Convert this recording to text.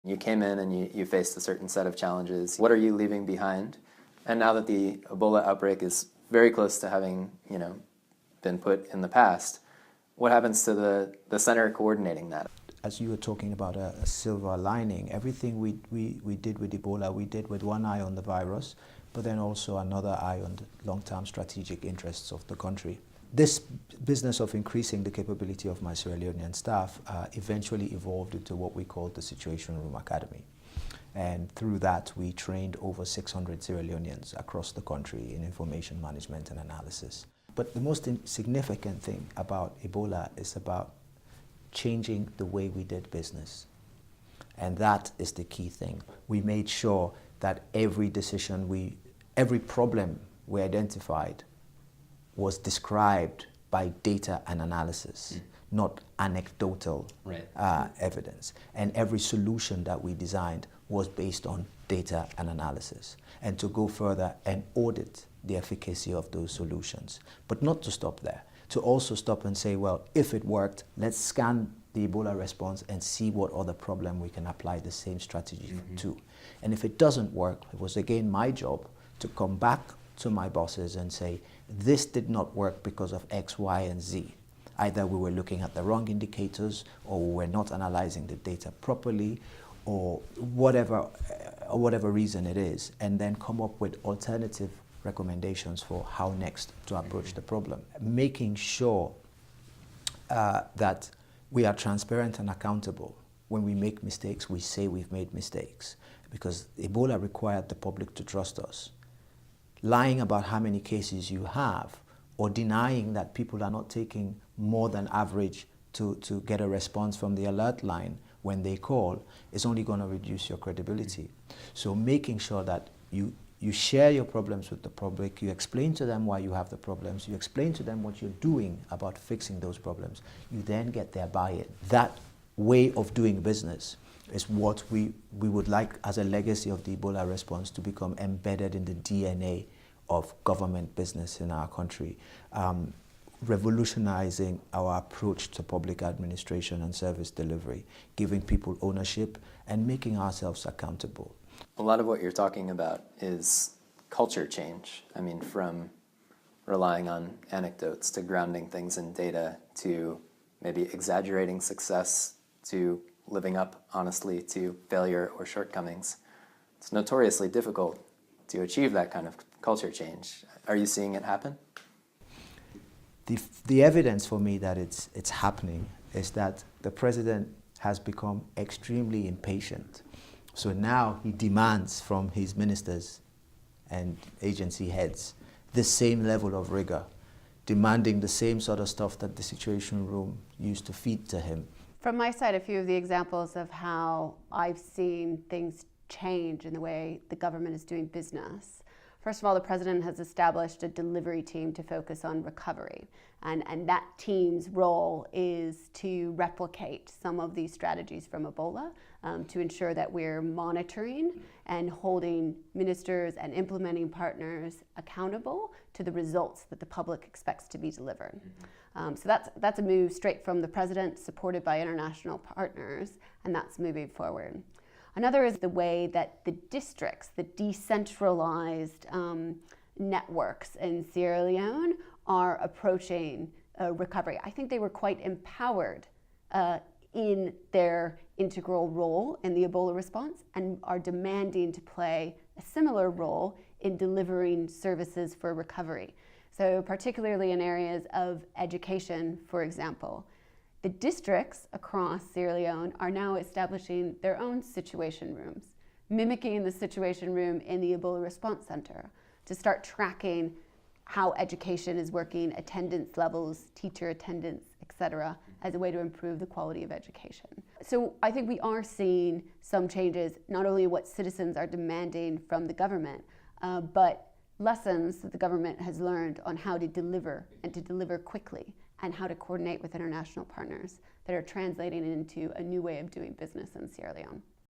You came in and you faced a certain set of challenges. What are you leaving behind? And now that the Ebola outbreak is very close to having, been put in the past, what happens to the center coordinating that? As you were talking about a silver lining, everything we did with Ebola, we did with one eye on the virus, but then also another eye on the long-term strategic interests of the country. This business of increasing the capability of my Sierra Leonean staff eventually evolved into what we called the Situation Room Academy. And through that, we trained over 600 Sierra Leoneans across the country in information management and analysis. But the most significant thing about Ebola is about changing the way we did business. And that is the key thing. We made sure that every decision every problem we identified was described by data and analysis, not anecdotal evidence. And every solution that we designed was based on data and analysis. And to go further and audit the efficacy of those solutions. But not to stop there, to also stop and say, well, if it worked, let's scan the Ebola response and see what other problem we can apply the same strategy to. And if it doesn't work, it was again my job to come back to my bosses and say, this did not work because of X, Y, and Z. Either we were looking at the wrong indicators, or we were not analyzing the data properly, or whatever reason it is, and then come up with alternative recommendations for how next to approach the problem. Making sure that we are transparent and accountable. When we make mistakes, we say we've made mistakes, because Ebola required the public to trust us. Lying about how many cases you have, or denying that people are not taking more than average to get a response from the alert line when they call, is only going to reduce your credibility. So making sure that you share your problems with the public, you explain to them why you have the problems, you explain to them what you're doing about fixing those problems, you then get their buy-in. That way of doing business is what we would like as a legacy of the Ebola response to become embedded in the DNA of government business in our country, revolutionizing our approach to public administration and service delivery, giving people ownership and making ourselves accountable. A lot of what you're talking about is culture change. I mean, from relying on anecdotes to grounding things in data to maybe exaggerating success to living up honestly to failure or shortcomings. It's notoriously difficult to achieve that kind of culture change. Are you seeing it happen? The evidence for me that it's happening is that the president has become extremely impatient. So now he demands from his ministers and agency heads the same level of rigor, demanding the same sort of stuff that the Situation Room used to feed to him. From my side, a few of the examples of how I've seen things change in the way the government is doing business. First of all, the president has established a delivery team to focus on recovery. And that team's role is to replicate some of these strategies from Ebola to ensure that we're monitoring and holding ministers and implementing partners accountable to the results that the public expects to be delivered. So that's a move straight from the president, supported by international partners, and that's moving forward. Another is the way that the districts, the decentralized networks in Sierra Leone are approaching recovery. I think they were quite empowered in their integral role in the Ebola response and are demanding to play a similar role in delivering services for recovery. So particularly in areas of education, for example. The districts across Sierra Leone are now establishing their own situation rooms, mimicking the situation room in the Ebola Response Center to start tracking how education is working, attendance levels, teacher attendance, etc., as a way to improve the quality of education. So I think we are seeing some changes, not only what citizens are demanding from the government, but lessons that the government has learned on how to deliver and to deliver quickly, and how to coordinate with international partners that are translating into a new way of doing business in Sierra Leone.